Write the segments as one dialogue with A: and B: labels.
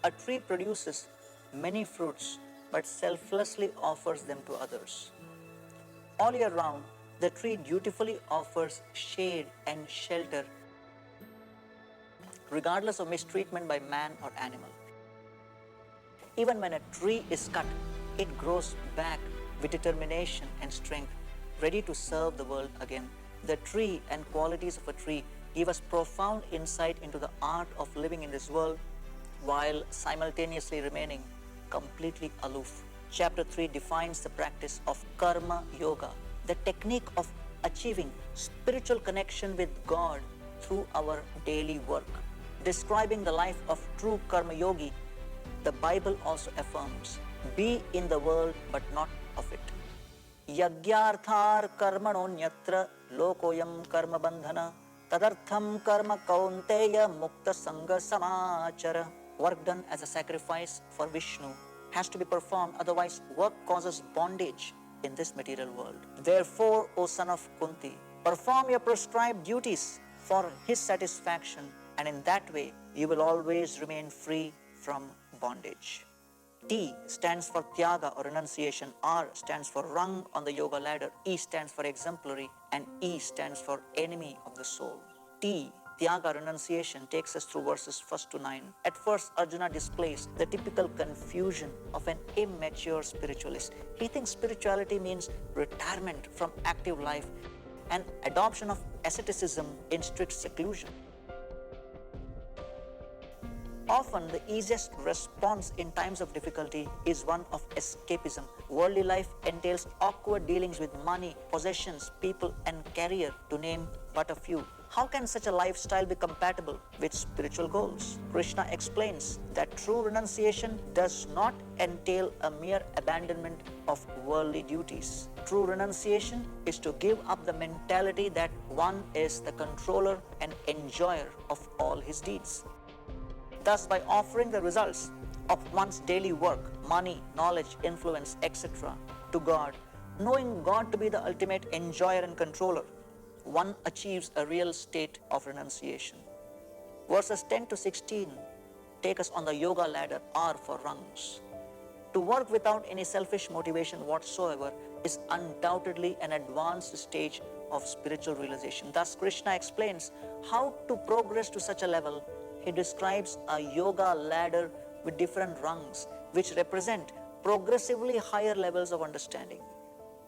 A: A tree produces many fruits but selflessly offers them to others. All year round, the tree dutifully offers shade and shelter regardless of mistreatment by man or animal. Even when a tree is cut, it grows back with determination and strength, ready to serve the world again. The tree and qualities of a tree give us profound insight into the art of living in this world while simultaneously remaining completely aloof. Chapter 3 defines the practice of karma yoga, the technique of achieving spiritual connection with God through our daily work. Describing the life of true karma yogi, the Bible also affirms, be in the world but not of it. Yagyarthar karmanonyatra lokoyam karma bandhana tadartham karma kaunteya mukta sangha samachara. Work done as a sacrifice for Vishnu has to be performed, otherwise work causes bondage in this material world. Therefore, O son of Kunti, perform your prescribed duties for his satisfaction, and in that way you will always remain free from bondage. T stands for TYAGA or renunciation, R stands for rung on the yoga ladder, E stands for exemplary, and E stands for enemy of the soul. T, TYAGA renunciation, takes us through verses 1 to 9. At first, Arjuna displays the typical confusion of an immature spiritualist. He thinks spirituality means retirement from active life and adoption of asceticism in strict seclusion. Often, the easiest response in times of difficulty is one of escapism. Worldly life entails awkward dealings with money, possessions, people, and career, to name but a few. How can such a lifestyle be compatible with spiritual goals? Krishna explains that true renunciation does not entail a mere abandonment of worldly duties. True renunciation is to give up the mentality that one is the controller and enjoyer of all his deeds. Thus, by offering the results of one's daily work, money, knowledge, influence, etc. to God, knowing God to be the ultimate enjoyer and controller, one achieves a real state of renunciation. Verses 10 to 16 take us on the yoga ladder, R for rungs. To work without any selfish motivation whatsoever is undoubtedly an advanced stage of spiritual realization. Thus, Krishna explains how to progress to such a level. He describes a yoga ladder with different rungs, which represent progressively higher levels of understanding.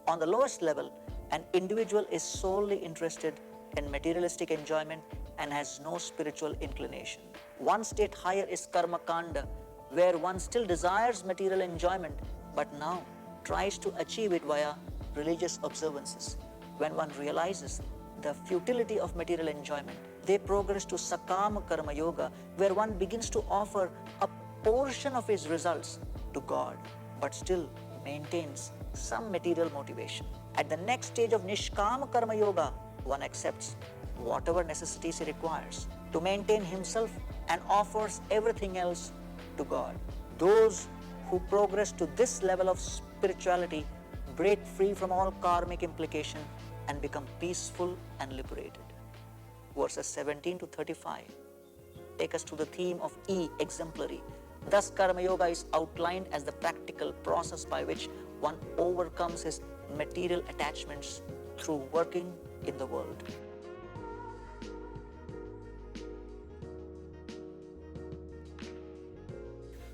A: On the lowest level, an individual is solely interested in materialistic enjoyment and has no spiritual inclination. One state higher is karma kanda, where one still desires material enjoyment, but now tries to achieve it via religious observances. When one realizes the futility of material enjoyment, they progress to Sakama karma yoga, where one begins to offer a portion of his results to God, but still maintains some material motivation. At the next stage of Niskama karma yoga, one accepts whatever necessities he requires to maintain himself and offers everything else to God. Those who progress to this level of spirituality break free from all karmic implication and become peaceful and liberated. Verses 17 to 35 take us to the theme of E, exemplary. Thus, karma yoga is outlined as the practical process by which one overcomes his material attachments through working in the world.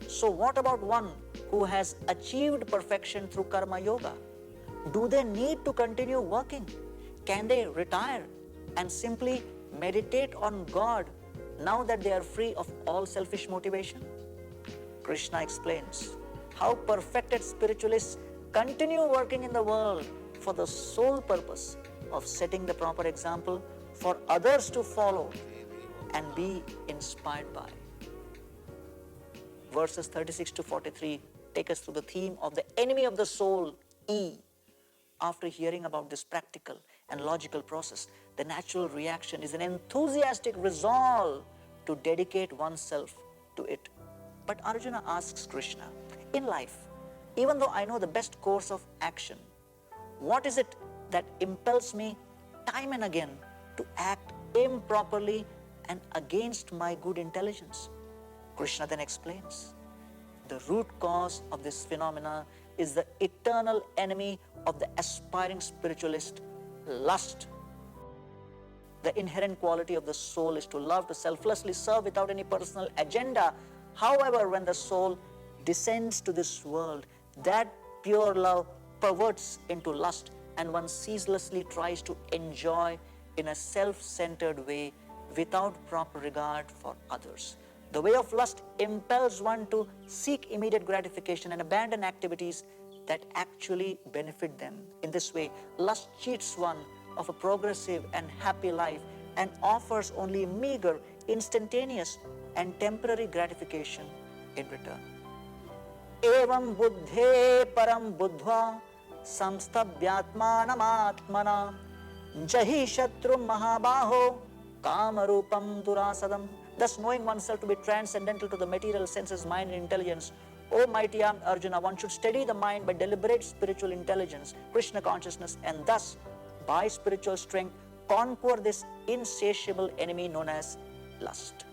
A: So what about one who has achieved perfection through karma yoga? Do they need to continue working? Can they retire and simply meditate on God now that they are free of all selfish motivation? Krishna explains how perfected spiritualists continue working in the world for the sole purpose of setting the proper example for others to follow and be inspired by. Verses 36 to 43 take us through the theme of the enemy of the soul, E. After hearing about this practical and logical process, the natural reaction is an enthusiastic resolve to dedicate oneself to it. But Arjuna asks Krishna, in life, even though I know the best course of action, what is it that impels me time and again to act improperly and against my good intelligence? Krishna then explains, The root cause of this phenomena is the eternal enemy of the aspiring spiritualist, lust. The inherent quality of the soul is to love, to selflessly serve without any personal agenda. However, when the soul descends to this world, that pure love perverts into lust, and one ceaselessly tries to enjoy in a self-centered way without proper regard for others. The way of lust impels one to seek immediate gratification and abandon activities that actually benefit them. In this way, lust cheats one of a progressive and happy life and offers only meager, instantaneous and temporary gratification in return. Evam buddhe param buddhva samstabhyatmanam jahi shatrum mahabaho kamarupam durasadam. Thus, knowing oneself to be transcendental to the material senses, mind and intelligence, O mighty armed Arjuna, one should steady the mind by deliberate spiritual intelligence, Krishna consciousness, and thus, by spiritual strength, conquer this insatiable enemy known as lust.